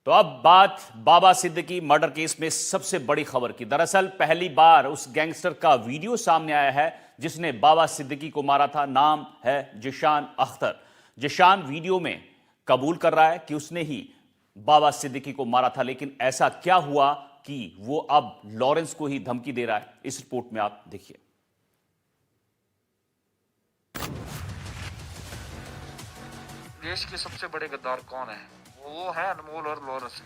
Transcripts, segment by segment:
तो अब बात बाबा सिद्दीकी मर्डर केस में सबसे बड़ी खबर की। दरअसल पहली बार उस गैंगस्टर का वीडियो सामने आया है जिसने बाबा सिद्दीकी को मारा था। नाम है जिशान अख्तर। जिशान वीडियो में कबूल कर रहा है कि उसने ही बाबा सिद्दीकी को मारा था, लेकिन ऐसा क्या हुआ कि वो अब लॉरेंस को ही धमकी दे रहा है? इस रिपोर्ट में आप देखिए। देश के सबसे बड़े गद्दार कौन है? वो है अनमोल और लॉरेंस।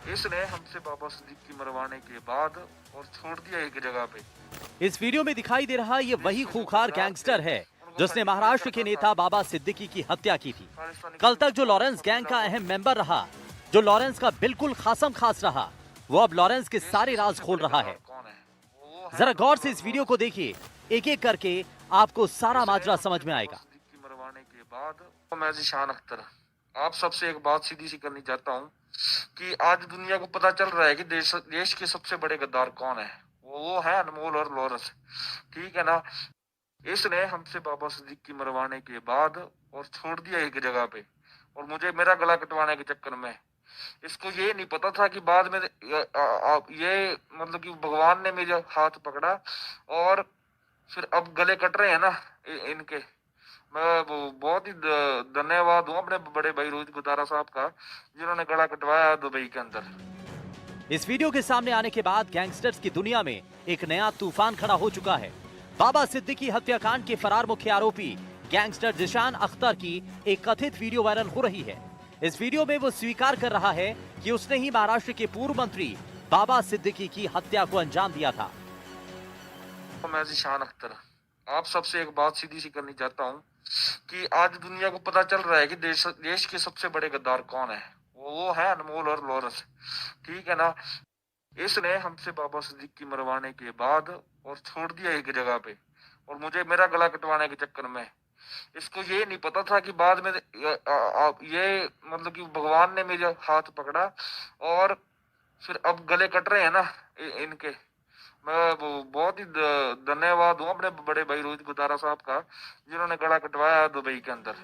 इसने हमसे बाबा सिद्दीकी मरवाने के बाद और छोड़ दिया एक जगह पे। इस वीडियो में दिखाई दे रहा ये वही खूंखार गैंगस्टर है जिसने महाराष्ट्र के नेता बाबा सिद्दीकी की हत्या की थी। कल तक जो लॉरेंस गैंग का अहम मेंबर रहा, जो लॉरेंस का बिल्कुल खासम खास रहा, वो अब लॉरेंस के सारे राज खोल रहा है। जरा गौर से इस वीडियो को देखिए, एक एक करके आपको सारा माजरा समझ में आएगा। मरवाने के बाद मैं जिशान अख्तर आप सबसे एक बात सीधी सी करनी चाहता हूँ कि आज दुनिया को पता चल रहा है कि देश के सबसे बड़े गद्दार कौन है। वो है अनमोल और लॉरेंस, ठीक है ना। इसने हमसे बाबा सिद्दीकी मरवाने के बाद और छोड़ दिया एक जगह पे, और मुझे मेरा गला कटवाने के चक्कर में इसको ये नहीं पता था कि बाद में ये मतलब कि भगवान ने मेरे हाथ पकड़ा और फिर अब गले कट रहे हैं ना इनके। मैं बहुत ही धन्यवाद हूँ अपने बड़े भाई रोहित गोदारा साहब का, जिन्होंने गला कटवाया दुबई के अंदर। इस वीडियो के सामने आने के बाद गैंगस्टर्स की दुनिया में एक नया तूफान खड़ा हो चुका है। बाबा सिद्दीकी हत्याकांड के फरार मुख्य आरोपी गैंगस्टर जिशान अख्तर की एक कथित वीडियो वायरल हो रही है। इस वीडियो में वो स्वीकार कर रहा है कि उसने ही महाराष्ट्र के पूर्व मंत्री बाबा सिद्दीकी की हत्या को अंजाम दिया था। मैं जिशान अख्तर आप सबसे एक बात सीधी सी करनी चाहता हूँ कि आज दुनिया को पता चल रहा है कि देश के सबसे बड़े गद्दार कौन है। वो है अनमोल और लॉरेंस, ठीक है ना। इसने हमसे बाबा सिद्दीकी मरवाने के बाद और छोड़ दिया एक जगह पे, और मुझे मेरा गला कटवाने के चक्कर में इसको ये नहीं पता था कि बाद में ये मतलब कि भगवान ने मेरे हाथ पकड़ा और फिर अब गले कट रहे हैं ना इनके। मैं बहुत ही धन्यवाद हूँ अपने बड़े भाई रोहित गोदारा साहब का, जिन्होंने गला कटवाया दुबई के अंदर।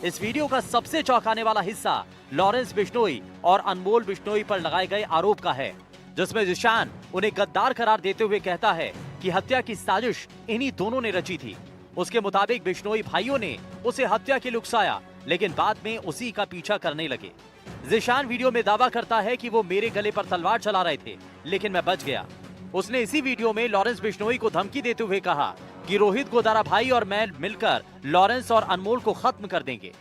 इस वीडियो का सबसे चौंकाने वाला हिस्सा लॉरेंस बिश्नोई और अनमोल बिश्नोई पर लगाए गए आरोप का है, जिसमें जिशान उन्हें गद्दार करार देते हुए कहता है कि हत्या की साजिश इन्हीं दोनों ने रची थी। उसके मुताबिक बिश्नोई भाइयों ने उसे हत्या के लिए उकसाया, लेकिन बाद में उसी का पीछा करने लगे। जिशान वीडियो में दावा करता है कि वो मेरे गले पर तलवार चला रहे थे, लेकिन मैं बच गया। उसने इसी वीडियो में लॉरेंस बिश्नोई को धमकी देते हुए कहा कि रोहित गोदारा भाई और मैं मिलकर लॉरेंस और अनमोल को खत्म कर देंगे।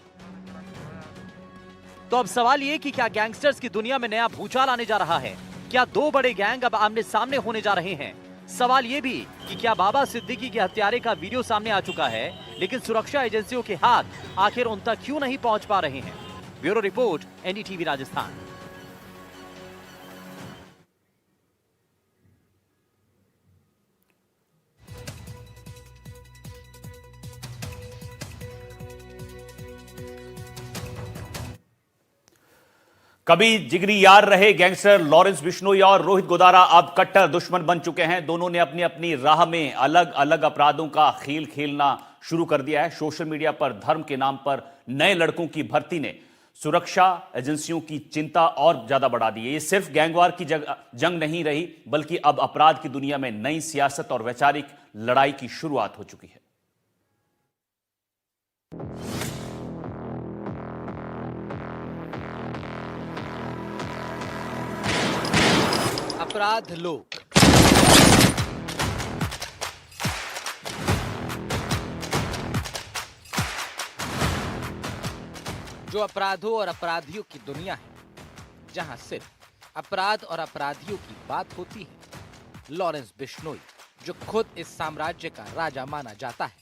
तो अब सवाल ये कि क्या गैंगस्टर्स की दुनिया में नया भूचाल आने जा रहा है? क्या दो बड़े गैंग अब आमने सामने होने जा रहे हैं? सवाल ये भी कि क्या बाबा सिद्दीकी के हत्यारे का वीडियो सामने आ चुका है, लेकिन सुरक्षा एजेंसियों के हाथ आखिर उन तक क्यों नहीं पहुंच पा रहे हैं? Bureau report, NDTV Rajasthan. कभी जिगरी यार रहे गैंगस्टर लॉरेंस बिश्नोई और रोहित गोदारा अब कट्टर दुश्मन बन चुके हैं। दोनों ने अपनी अपनी राह में अलग अलग अपराधों का खेल खेलना शुरू कर दिया है। सोशल मीडिया पर धर्म के नाम पर नए लड़कों की भर्ती ने सुरक्षा एजेंसियों की चिंता और ज्यादा बढ़ा दी है। ये सिर्फ गैंगवार की जंग नहीं रही, बल्कि अब अपराध की दुनिया में नई सियासत और वैचारिक लड़ाई की शुरुआत हो चुकी है। अपराध लोक जो अपराधों और अपराधियों की दुनिया है, जहां सिर्फ अपराध और अपराधियों की बात होती है। लॉरेंस बिश्नोई, जो खुद इस साम्राज्य का राजा माना जाता है,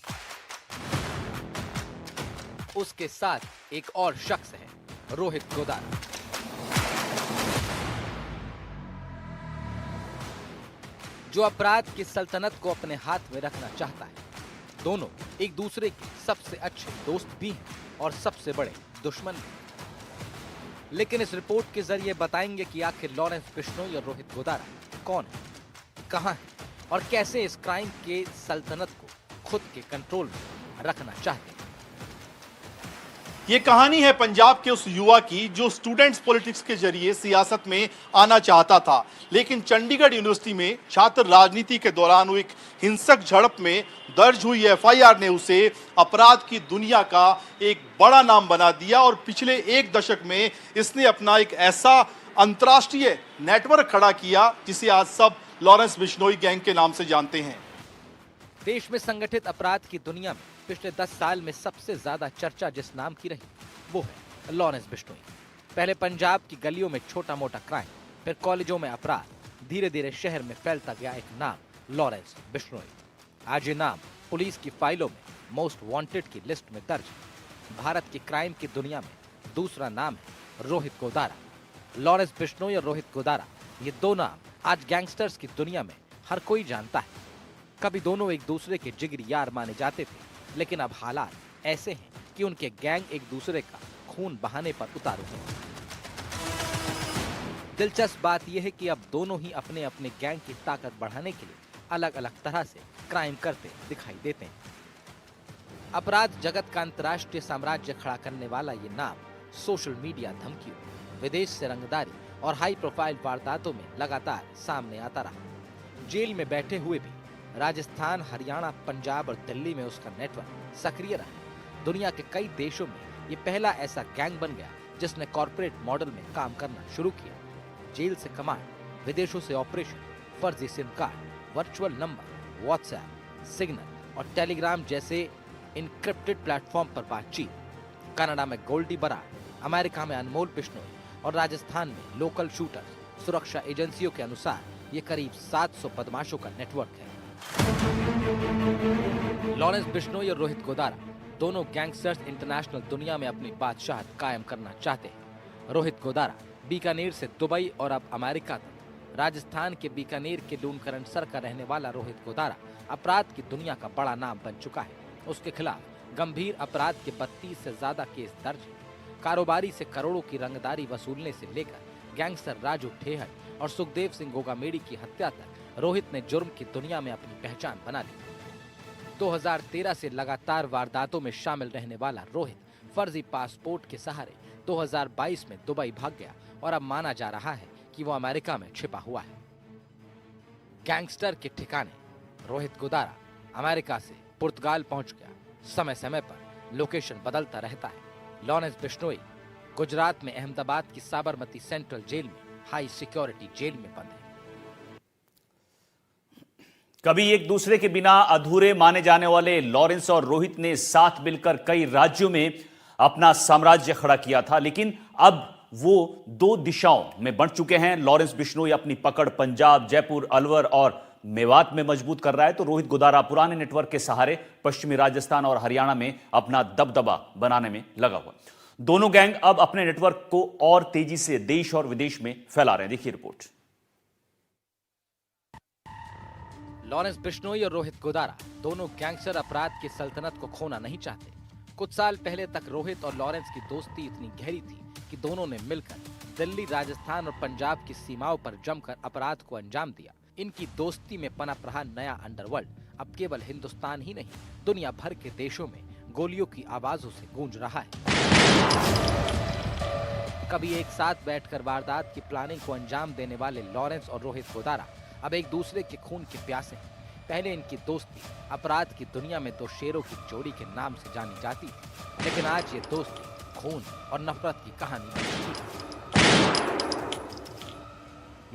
उसके साथ एक और शख्स है, रोहित गोदारा। जो अपराध की सल्तनत को अपने हाथ में रखना चाहता है। दोनों एक दूसरे के सबसे अच्छे दोस्त भी हैं और सबसे बड़े दुश्मन भी। लेकिन इस रिपोर्ट के जरिए बताएंगे कि आखिर लॉरेंस बिश्नोई और रोहित गोदारा कौन है, कहां है और कैसे इस क्राइम के सल्तनत को खुद के कंट्रोल में रखना चाहते हैं। ये कहानी है पंजाब के उस युवा की जो स्टूडेंट्स पॉलिटिक्स के जरिए सियासत में आना चाहता था, लेकिन चंडीगढ़ यूनिवर्सिटी में छात्र राजनीति के दौरान हुई एक हिंसक झड़प में दर्ज हुई एफआईआर ने उसे अपराध की दुनिया का एक बड़ा नाम बना दिया और पिछले एक दशक में इसने अपना एक ऐसा अंतर्राष्ट्रीय नेटवर्क खड़ा किया जिसे आज सब लॉरेंस बिश्नोई गैंग के नाम से जानते हैं। देश में संगठित अपराध की दुनिया में पिछले 10 साल में सबसे ज्यादा चर्चा जिस नाम की रही वो है लॉरेंस बिश्नोई। पहले पंजाब की गलियों में छोटा मोटा क्राइम, फिर कॉलेजों में अपराध, धीरे धीरे शहर में फैलता गया एक नाम लॉरेंस बिश्नोई। आज ये नाम पुलिस की फाइलों में मोस्ट वांटेड की लिस्ट में दर्ज है। भारत की क्राइम की दुनिया में दूसरा नाम है रोहित गोदारा। लॉरेंस बिश्नोई और रोहित गोदारा, ये दो नाम आज गैंगस्टर्स की दुनिया में हर कोई जानता है। कभी दोनों एक दूसरे के जिगरी यार माने जाते थे, लेकिन अब हालात ऐसे हैं कि उनके गैंग एक दूसरे का खून बहाने पर उतारू हैं। दिलचस्प बात यह है कि अब दोनों ही अपने अपने गैंग की ताकत बढ़ाने के लिए अलग अलग तरह से क्राइम करते दिखाई देते हैं। अपराध जगत का अंतर्राष्ट्रीय साम्राज्य खड़ा करने वाला ये नाम सोशल मीडिया धमकियों, विदेश से रंगदारी और हाई प्रोफाइल वारदातों में लगातार सामने आता रहा। जेल में बैठे हुए भी राजस्थान, हरियाणा, पंजाब और दिल्ली में उसका नेटवर्क सक्रिय रहा। दुनिया के कई देशों में ये पहला ऐसा गैंग बन गया जिसने कॉर्पोरेट मॉडल में काम करना शुरू किया। जेल से कमांड, विदेशों से ऑपरेशन, फर्जी SIM card, virtual number, WhatsApp, signal और टेलीग्राम जैसे इनक्रिप्टेड प्लेटफॉर्म पर बातचीत। कनाडा में गोल्डी बराड, अमेरिका में अनमोल बिश्नोई और राजस्थान में लोकल शूटर्स। सुरक्षा एजेंसियों के अनुसार ये करीब 700 बदमाशों का नेटवर्क है। लॉरेंस बिश्नोई और रोहित गोदारा दोनों गैंगस्टर्स इंटरनेशनल दुनिया में अपनी बादशाहत कायम करना चाहते हैं। रोहित गोदारा बीकानेर से दुबई और अब अमेरिका तक। राजस्थान के बीकानेर के डूनकरनसर का रहने वाला रोहित गोदारा अपराध की दुनिया का बड़ा नाम बन चुका है। उसके खिलाफ गंभीर अपराध के 32 से ज्यादा केस दर्ज है। कारोबारी से करोड़ों की रंगदारी वसूलने से लेकर गैंगस्टर राजू ठेहर और सुखदेव सिंह गोगामेड़ी की हत्या तक रोहित ने जुर्म की दुनिया में अपनी पहचान बना ली। 2013 से लगातार वारदातों में शामिल रहने वाला रोहित फर्जी पासपोर्ट के सहारे 2022 में दुबई भाग गया और अब माना जा रहा है कि वो अमेरिका में छिपा हुआ है। गैंगस्टर के ठिकाने रोहित गोदारा अमेरिका से पुर्तगाल पहुंच गया। समय समय पर लोकेशन बदलता रहता है। लॉरेंस बिश्नोई गुजरात में अहमदाबाद की साबरमती सेंट्रल जेल में हाई सिक्योरिटी जेल में बंद है। कभी एक दूसरे के बिना अधूरे माने जाने वाले लॉरेंस और रोहित ने साथ मिलकर कई राज्यों में अपना साम्राज्य खड़ा किया था, लेकिन अब वो दो दिशाओं में बढ़ चुके हैं। लॉरेंस बिश्नोई अपनी पकड़ पंजाब, जयपुर, अलवर और मेवात में मजबूत कर रहा है, तो रोहित गोदारा पुराने नेटवर्क के सहारे पश्चिमी राजस्थान और हरियाणा में अपना दबदबा बनाने में लगा हुआ। दोनों गैंग अब अपने नेटवर्क को और तेजी से देश और विदेश में फैला रहे हैं। देखिए रिपोर्ट। लॉरेंस बिश्नोई और रोहित गोदारा दोनों गैंगस्टर अपराध की सल्तनत को खोना नहीं चाहते। कुछ साल पहले तक रोहित और लॉरेंस की दोस्ती इतनी गहरी थी कि दोनों ने मिलकर दिल्ली, राजस्थान और पंजाब की सीमाओं पर जमकर अपराध को अंजाम दिया। इनकी दोस्ती में पनप रहा नया अंडरवर्ल्ड अब केवल हिंदुस्तान ही नहीं, दुनिया भर के देशों में गोलियों की आवाजों से गूंज रहा है। कभी एक साथ बैठकर वारदात की प्लानिंग को अंजाम देने वाले लॉरेंस और रोहित गोदारा अब एक दूसरे के खून के प्यासे हैं। पहले इनकी दोस्ती अपराध की दुनिया में दो शेरों की जोड़ी के नाम से जानी जाती थी, लेकिन आज ये दोस्ती खून और नफरत की कहानी बन चुकी है।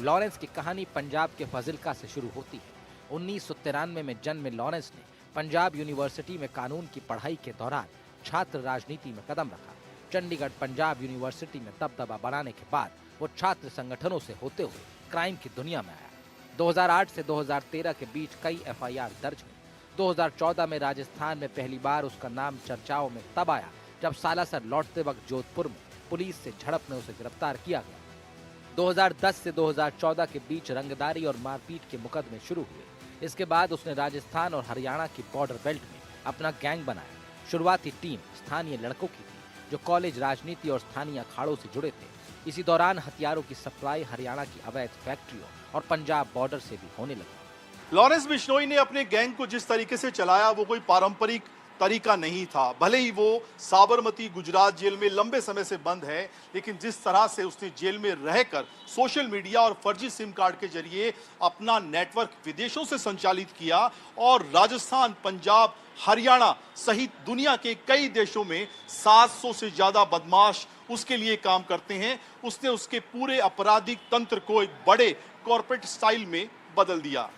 लॉरेंस की कहानी पंजाब के फाजिल्का से शुरू होती है। 1993 में जन्मे लॉरेंस ने पंजाब यूनिवर्सिटी में कानून की पढ़ाई के दौरान छात्र राजनीति में कदम रखा। चंडीगढ़ पंजाब यूनिवर्सिटी में दबदबा बनाने के बाद वो छात्र संगठनों से होते हुए क्राइम की दुनिया में आया। 2008 से 2013 के बीच कई एफआईआर दर्ज हुई। 2014 में राजस्थान में पहली बार उसका नाम चर्चाओं में तब आया जब सालासर लौटते वक्त जोधपुर में पुलिस से झड़प में उसे गिरफ्तार किया गया। 2010 से 2014 के बीच रंगदारी और मारपीट के मुकदमे शुरू हुए। इसके बाद उसने राजस्थान और हरियाणा की बॉर्डर बेल्ट में अपना गैंग बनाया। शुरुआती टीम स्थानीय लड़कों की थी जो कॉलेज, राजनीति और स्थानीय अखाड़ों से जुड़े थे। इसी दौरान हथियारों की सप्लाई हरियाणा की अवैध फैक्ट्रियों और पंजाब बॉर्डर से भी होने लगी। लॉरेंस बिश्नोई ने अपने गैंग को जिस तरीके से चलाया वो कोई पारंपरिक तरीका नहीं था। भले ही वो साबरमती गुजरात जेल में लंबे समय से बंद है, लेकिन जिस तरह से उसने जेल में रहकर सोशल मीडिया और फर्जी सिम कार्ड के जरिए अपना नेटवर्क विदेशों से संचालित किया और राजस्थान, पंजाब, हरियाणा सहित दुनिया के कई देशों में 700 से ज्यादा बदमाश उसके लिए काम करते हैं, उसने उसके पूरे आपराधिक तंत्र को एक बड़े कॉर्पोरेट स्टाइल में बदल दिया।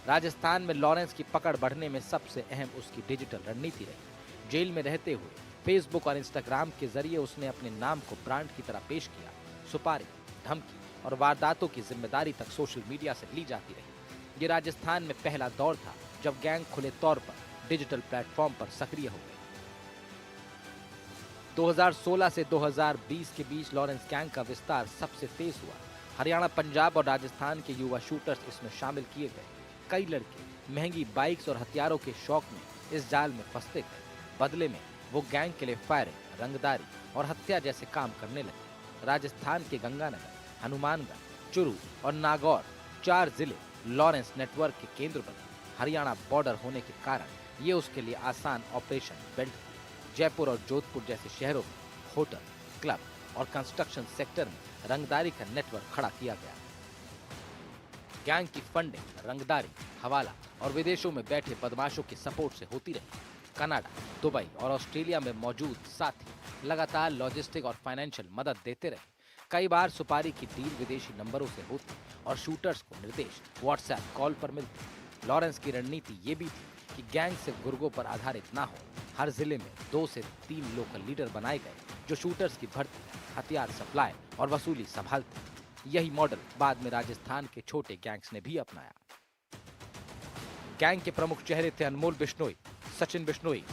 राजस्थान में लॉरेंस की पकड़ बढ़ने में सबसे अहम उसकी डिजिटल रणनीति रही। जेल में रहते हुए फेसबुक और इंस्टाग्राम के जरिए उसने अपने नाम को ब्रांड की तरह पेश किया। सुपारी, धमकी और वारदातों की जिम्मेदारी तक सोशल मीडिया से ली जाती रही। ये राजस्थान में पहला दौर था जब गैंग खुले तौर पर डिजिटल प्लेटफॉर्म पर सक्रिय हो गए। 2016 से 2020 के बीच लॉरेंस गैंग का विस्तार सबसे तेज हुआ। हरियाणा, पंजाब और राजस्थान के युवा शूटर्स इसमें शामिल किए गए। कई लड़के महंगी बाइक्स और हथियारों के शौक में इस जाल में फंसते गए। बदले में वो गैंग के लिए फायरिंग, रंगदारी और हत्या जैसे काम करने लगे। राजस्थान के गंगानगर, हनुमानगढ़, चुरू और नागौर 4 जिले लॉरेंस नेटवर्क के केंद्र बने। हरियाणा बॉर्डर होने के कारण ये उसके लिए आसान ऑपरेशन बेल्ट थी। जयपुर और जोधपुर जैसे शहरों में होटल, क्लब और कंस्ट्रक्शन सेक्टर में रंगदारी का नेटवर्क खड़ा किया गया। गैंग की फंडिंग, रंगदारी, हवाला और विदेशों में बैठे बदमाशों के सपोर्ट से होती रही। कनाडा, दुबई और ऑस्ट्रेलिया में मौजूद साथी लगातार लॉजिस्टिक और फाइनेंशियल मदद देते रहे। कई बार सुपारी की डील विदेशी नंबरों से होती और शूटर्स को निर्देश व्हाट्सएप कॉल पर मिलते। लॉरेंस की रणनीति ये भी थी कि गैंग सिर्फ गुर्गों पर आधारित ना हो। हर जिले में 2 से 3 लोकल लीडर बनाए गए जो शूटर्स की भर्ती, हथियार सप्लाई और वसूली संभालते। यही मॉडल बाद में राजस्थान के छोटे गैंग्स ने भी अपनाया। गैंग के प्रमुख चेहरे थे अनमोल बिश्नोई, सचिन बिश्नोई,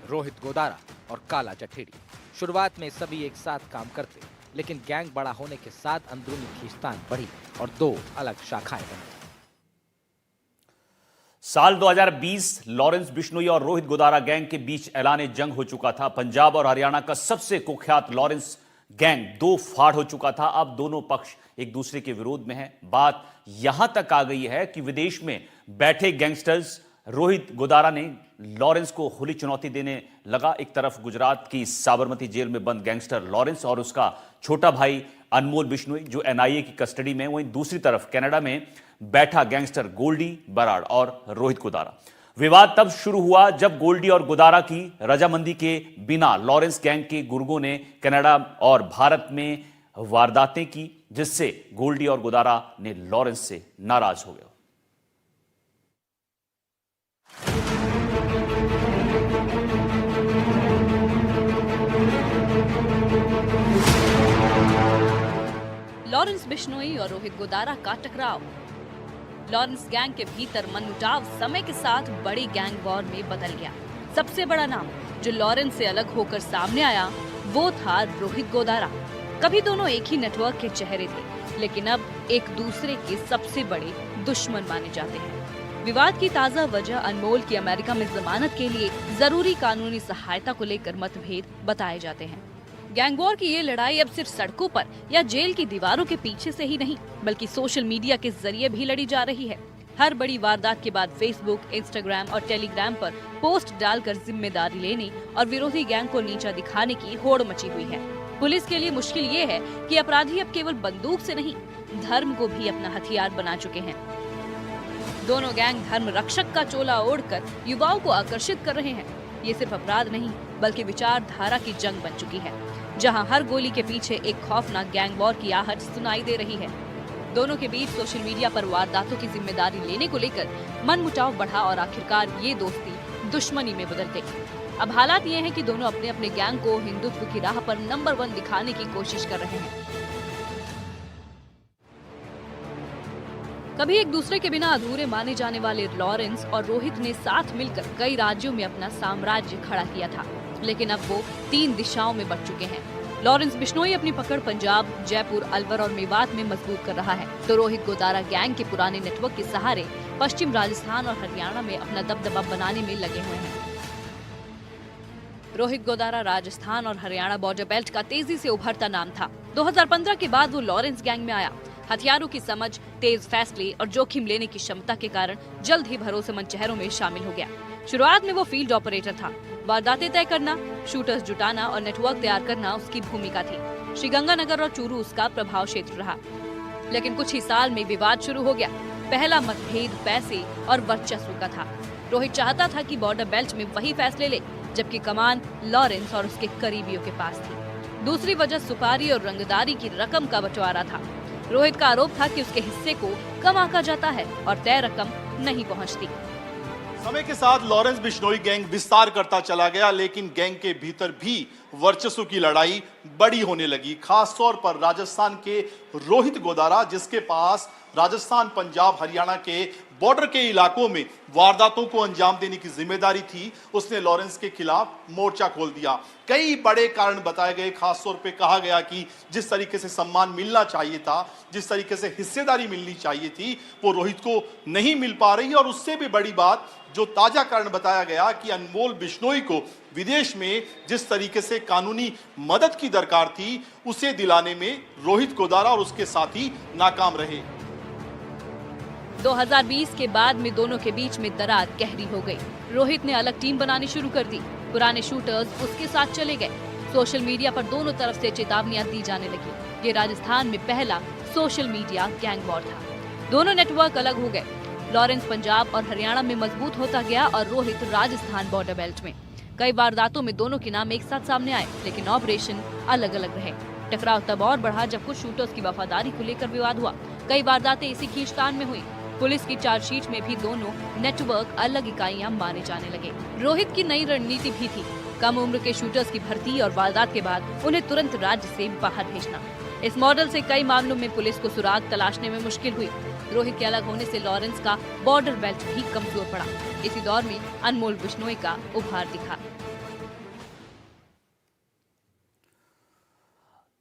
रोहित गोदारा और काला जठेड़ी। शुरुआत में सभी एक साथ काम करते, लेकिन गैंग बड़ा होने के साथ अंदरूनी खींचतान बढ़ी और 2 अलग शाखाएं बनी। साल 2020 लॉरेंस बिश्नोई और रोहित गोदारा गैंग के बीच ऐलान जंग हो चुका था। पंजाब और हरियाणा का सबसे कुख्यात लॉरेंस गैंग 2 फाड़ हो चुका था। अब दोनों पक्ष एक दूसरे के विरोध में हैं। बात यहां तक आ गई है कि विदेश में बैठे गैंगस्टर्स रोहित गोदारा ने लॉरेंस को खुली चुनौती देने लगा। एक तरफ गुजरात की साबरमती जेल में बंद गैंगस्टर लॉरेंस और उसका छोटा भाई अनमोल बिश्नोई जो एनआईए की कस्टडी में, वहीं दूसरी तरफ कनाडा में बैठा गैंगस्टर गोल्डी बराड़ और रोहित गोदारा। विवाद तब शुरू हुआ जब गोल्डी और गोदारा की रजामंदी के बिना लॉरेंस गैंग के गुर्गों ने कनाडा और भारत में वारदातें की, जिससे गोल्डी और गोदारा ने लॉरेंस से नाराज हो गए। लॉरेंस बिश्नोई और रोहित गोदारा का टकराव। लॉरेंस गैंग के भीतर मनमुटाव समय के साथ बड़ी गैंग वॉर में बदल गया। सबसे बड़ा नाम जो लॉरेंस से अलग होकर सामने आया वो था रोहित गोदारा। कभी दोनों एक ही नेटवर्क के चेहरे थे, लेकिन अब एक दूसरे के सबसे बड़े दुश्मन माने जाते हैं। विवाद की ताजा वजह अनमोल की अमेरिका में जमानत के लिए जरूरी कानूनी सहायता को लेकर मतभेद बताए जाते हैं। गैंग वॉर की ये लड़ाई अब सिर्फ सड़कों पर या जेल की दीवारों के पीछे से ही नहीं, बल्कि सोशल मीडिया के जरिए भी लड़ी जा रही है। हर बड़ी वारदात के बाद फेसबुक, इंस्टाग्राम और टेलीग्राम पर पोस्ट डालकर जिम्मेदारी लेने और विरोधी गैंग को नीचा दिखाने की होड़ मची हुई है। पुलिस के लिए मुश्किल ये है कि अपराधी अब केवल बंदूक से नहीं, धर्म को भी अपना हथियार बना चुके हैं। दोनों गैंग धर्म रक्षक का चोला ओढ़कर युवाओं को आकर्षित कर रहे हैं। ये सिर्फ अपराध नहीं, बल्कि विचारधारा की जंग बन चुकी है, जहां हर गोली के पीछे एक खौफनाक गैंग वॉर की आहट सुनाई दे रही है। दोनों के बीच सोशल मीडिया पर वारदातों की जिम्मेदारी लेने को लेकर मनमुटाव बढ़ा और आखिरकार ये दोस्ती दुश्मनी में बदल गई। अब हालात ये हैं कि दोनों अपने अपने गैंग को हिंदुत्व की राह पर नंबर 1 दिखाने की कोशिश कर रहे हैं। कभी एक दूसरे के बिना अधूरे माने जाने वाले लॉरेंस और रोहित ने साथ मिलकर कई राज्यों में अपना साम्राज्य खड़ा किया था, लेकिन अब वो 3 दिशाओं में बढ़ चुके हैं। लॉरेंस बिश्नोई अपनी पकड़ पंजाब, जयपुर, अलवर और मेवात में मजबूत कर रहा है, तो रोहित गोदारा गैंग के पुराने नेटवर्क के सहारे पश्चिम राजस्थान और हरियाणा में अपना दबदबा बनाने में लगे हुए हैं। रोहित गोदारा राजस्थान और हरियाणा बॉर्डर बेल्ट का तेजी से उभरता नाम था। 2015 के बाद वो लॉरेंस गैंग में आया। हथियारों की समझ, तेज फैसले और जोखिम लेने की क्षमता के कारण जल्द ही भरोसेमंद चेहरों में शामिल हो गया। शुरुआत में वो फील्ड ऑपरेटर था। वारदातें तय करना, शूटर्स जुटाना और नेटवर्क तैयार करना उसकी भूमिका थी। श्रीगंगानगर और चूरू उसका प्रभाव क्षेत्र रहा। लेकिन कुछ ही साल में विवाद शुरू हो गया। पहला मतभेद पैसे और वर्चस्व का था। रोहित चाहता था कि बॉर्डर बेल्ट में वही फैसले ले, जबकि कमान लॉरेंस और उसके करीबियों के पास थी। दूसरी वजह सुपारी और रंगदारी की रकम का बंटवारा था। रोहित का आरोप था कि उसके हिस्से को कम आंका जाता है और तय रकम नहीं पहुंचती। समय के साथ लॉरेंस बिश्नोई गैंग विस्तार करता चला गया, लेकिन गैंग के भीतर भी वर्चस्व की लड़ाई बड़ी होने लगी। खास तौर पर राजस्थान के रोहित गोदारा, जिसके पास राजस्थान, पंजाब, हरियाणा के बॉर्डर के इलाकों में वारदातों को अंजाम देने की जिम्मेदारी थी, उसने लॉरेंस के खिलाफ मोर्चा खोल दिया। कई बड़े कारण बताए गए। खास तौर पे कहा गया कि जिस तरीके से सम्मान मिलना चाहिए था, जिस तरीके से हिस्सेदारी मिलनी चाहिए थी, वो रोहित को नहीं मिल पा रही। और उससे भी बड़ी बात, जो ताजा कारण बताया गया कि अनमोल बिश्नोई को विदेश में जिस तरीके से कानूनी मदद की दरकार थी, उसे दिलाने में रोहित गोदारा और उसके साथी नाकाम रहे। 2020 के बाद में दोनों के बीच में दरार गहरी हो गई। रोहित ने अलग टीम बनानी शुरू कर दी। पुराने शूटर्स उसके साथ चले गए। सोशल मीडिया पर दोनों तरफ से चेतावनियां दी जाने लगी। ये राजस्थान में पहला सोशल मीडिया गैंग वॉर था। दोनों नेटवर्क अलग हो गए। लॉरेंस पंजाब और हरियाणा में मजबूत होता गया और रोहित राजस्थान बॉर्डर बेल्ट में। कई वारदातों में दोनों के नाम एक साथ सामने आए, लेकिन ऑपरेशन अलग अलग रहे। टकराव तब और बढ़ा जब कुछ शूटर्स की वफादारी को लेकर विवाद हुआ। कई वारदातें इसी खींचतान में हुई। पुलिस की चार्जशीट में भी दोनों नेटवर्क अलग इकाइयां माने जाने लगे। रोहित की नई रणनीति भी थी, कम उम्र के शूटर्स की भर्ती और वारदात के बाद उन्हें तुरंत राज्य से बाहर भेजना। इस मॉडल से कई मामलों में पुलिस को सुराग तलाशने में मुश्किल हुई। रोहित के अलग होने से लॉरेंस का बॉर्डर बेल्ट भी कमजोर पड़ा। इसी दौर में अनमोल बिश्नोई का उभार दिखा।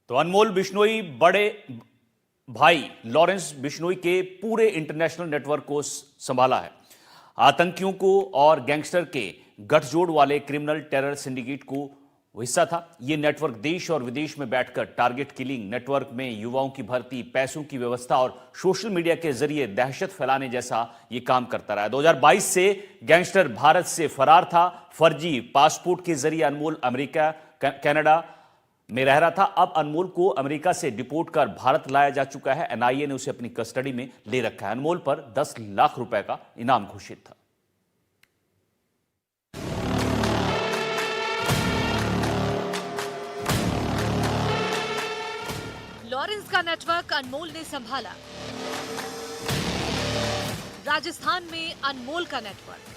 तो अनमोल बिश्नोई बड़े भाई लॉरेंस बिश्नोई के पूरे इंटरनेशनल नेटवर्क को संभाला है। आतंकियों को और गैंगस्टर के गठजोड़ वाले क्रिमिनल टेरर सिंडिकेट को हिस्सा था। यह नेटवर्क देश और विदेश में बैठकर टारगेट किलिंग, नेटवर्क में युवाओं की भर्ती, पैसों की व्यवस्था और सोशल मीडिया के जरिए दहशत फैलाने जैसा यह काम करता रहा। 2022 से गैंगस्टर भारत से फरार था। फर्जी पासपोर्ट के जरिए अनमोल अमेरिका, कनाडा में रह रहा था। अब अनमोल को अमेरिका से डिपोर्ट कर भारत लाया जा चुका है। एनआईए ने उसे अपनी कस्टडी में ले रखा है। अनमोल पर 10 लाख रुपए का इनाम घोषित था। लॉरेंस का नेटवर्क अनमोल ने संभाला। राजस्थान में अनमोल का नेटवर्क।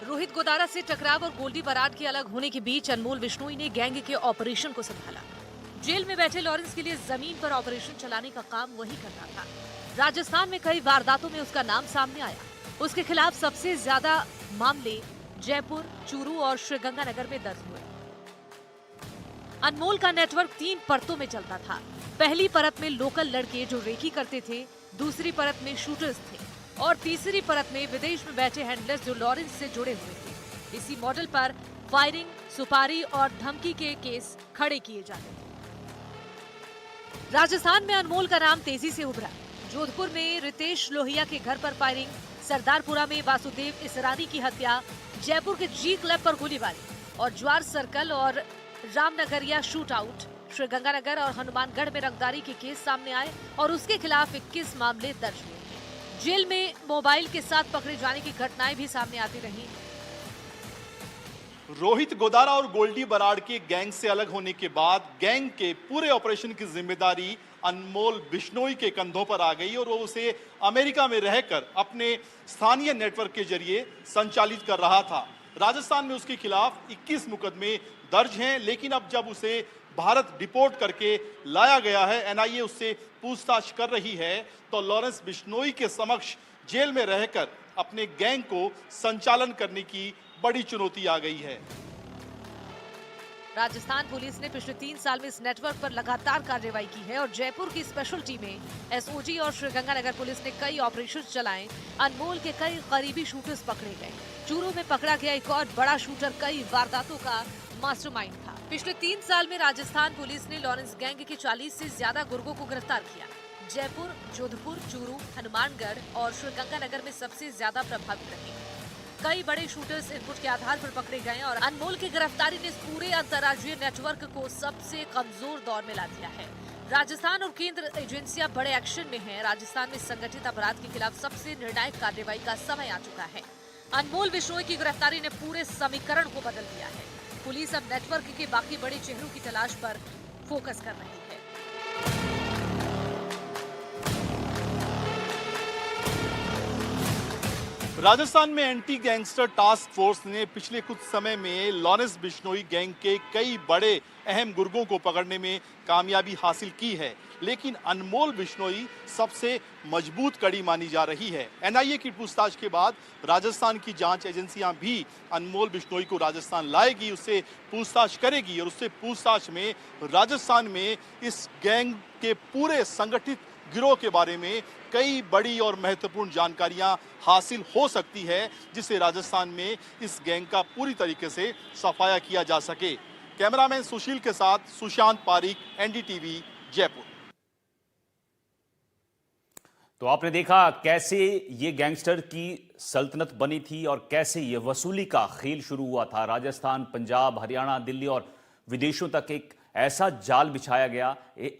रोहित गोदारा से टकराव और गोल्डी बराड के अलग होने के बीच अनमोल बिश्नोई ने गैंग के ऑपरेशन को संभाला। जेल में बैठे लॉरेंस के लिए जमीन पर ऑपरेशन चलाने का काम वही करना था। राजस्थान में कई वारदातों में उसका नाम सामने आया। उसके खिलाफ सबसे ज्यादा मामले जयपुर, चूरू और श्रीगंगानगर में दर्ज हुए। अनमोल का नेटवर्क 3 परतों में चलता था। पहली परत में लोकल लड़के जो रेकी करते थे, दूसरी परत में शूटर्स थे और तीसरी परत में विदेश में बैठे हैंडलर्स जो लॉरेंस से जुड़े हुए थे। इसी मॉडल पर फायरिंग, सुपारी और धमकी के केस खड़े किए जाते थे। राजस्थान में अनमोल का नाम तेजी से उभरा। जोधपुर में रितेश लोहिया के घर पर फायरिंग, सरदारपुरा में वासुदेव इसरानी की हत्या, जयपुर के जी क्लब पर गोलीबारी और ज्वार सर्कल और रामनगरिया शूट आउट, श्रीगंगानगर और हनुमानगढ़ में रंगदारी के केस सामने आए और उसके खिलाफ 21 मामले दर्ज हुए। जेल में मोबाइल के साथ पकड़े जाने की घटनाएं भी सामने आती रही। रोहित गोदारा और गोल्डी बराड के गैंग से अलग होने के बाद गैंग के पूरे ऑपरेशन की जिम्मेदारी अनमोल बिश्नोई के कंधों पर आ गई और वो उसे अमेरिका में रहकर अपने स्थानीय नेटवर्क के जरिए संचालित कर रहा था। राजस्थान में उसके खिलाफ 21 मुकदमे दर्ज हैं, लेकिन अब जब उसे भारत डिपोर्ट करके लाया गया है, एनआईए उससे पूछताछ कर रही है, तो लॉरेंस बिश्नोई के समक्ष जेल में रहकर अपने गैंग को संचालन करने की बड़ी चुनौती आ गई है। राजस्थान पुलिस ने पिछले 3 साल में इस नेटवर्क पर लगातार कार्रवाई की है और जयपुर की स्पेशल टीमें, एसओजी और श्रीगंगानगर पुलिस ने कई ऑपरेशन चलाए। अनमोल के कई करीबी शूटर्स पकड़े गए। चूरू में पकड़ा गया एक और बड़ा शूटर कई वारदातों का मास्टरमाइंड था। पिछले 3 साल में राजस्थान पुलिस ने लॉरेंस गैंग के 40 से ज्यादा गुर्गों को गिरफ्तार किया। जयपुर, जोधपुर, चूरू, हनुमानगढ़ और श्रीगंगानगर में सबसे ज्यादा प्रभावित रही। कई बड़े शूटर्स इनपुट के आधार पर पकड़े गए और अनमोल की गिरफ्तारी ने इस पूरे अंतर्राज्यीय नेटवर्क को सबसे कमजोर दौर में ला दिया है। राजस्थान और केंद्र एजेंसियां बड़े एक्शन में हैं। राजस्थान में संगठित अपराध के खिलाफ सबसे निर्णायक कार्रवाई का समय आ चुका है। अनमोल बिश्नोई की गिरफ्तारी ने पूरे समीकरण को बदल दिया है। पुलिस अब नेटवर्क के बाकी बड़े चेहरों की तलाश पर फोकस कर रही है। राजस्थान में एंटी गैंगस्टर टास्क फोर्स ने पिछले कुछ समय में लॉरेंस बिश्नोई गैंग के कई बड़े अहम गुर्गों को पकड़ने में कामयाबी हासिल की है, लेकिन अनमोल बिश्नोई सबसे मजबूत कड़ी मानी जा रही है। एनआईए की पूछताछ के बाद राजस्थान की जांच एजेंसियां भी अनमोल बिश्नोई को राजस्थान लाएगी, उससे पूछताछ करेगी और उससे पूछताछ में राजस्थान में इस गैंग के पूरे संगठित गिरोह के बारे में कई बड़ी और महत्वपूर्ण जानकारियां हासिल हो सकती है, जिससे राजस्थान में इस गैंग का पूरी तरीके से सफाया किया जा सके। कैमरामैन सुशील के साथ सुशांत पारीक, एनडीटीवी, जयपुर। तो आपने देखा कैसे ये गैंगस्टर की सल्तनत बनी थी और कैसे ये वसूली का खेल शुरू हुआ था। राजस्थान, पंजाब, हरियाणा, दिल्ली और विदेशों तक एक ऐसा जाल बिछाया गया,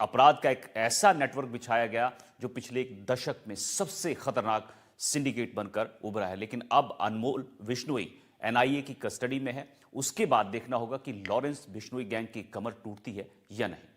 अपराध का एक ऐसा नेटवर्क बिछाया गया जो पिछले एक दशक में सबसे खतरनाक सिंडिकेट बनकर उभरा है। लेकिन अब अनमोल बिश्नोई एनआईए की कस्टडी में है। उसके बाद देखना होगा कि लॉरेंस बिश्नोई गैंग की कमर टूटती है या नहीं।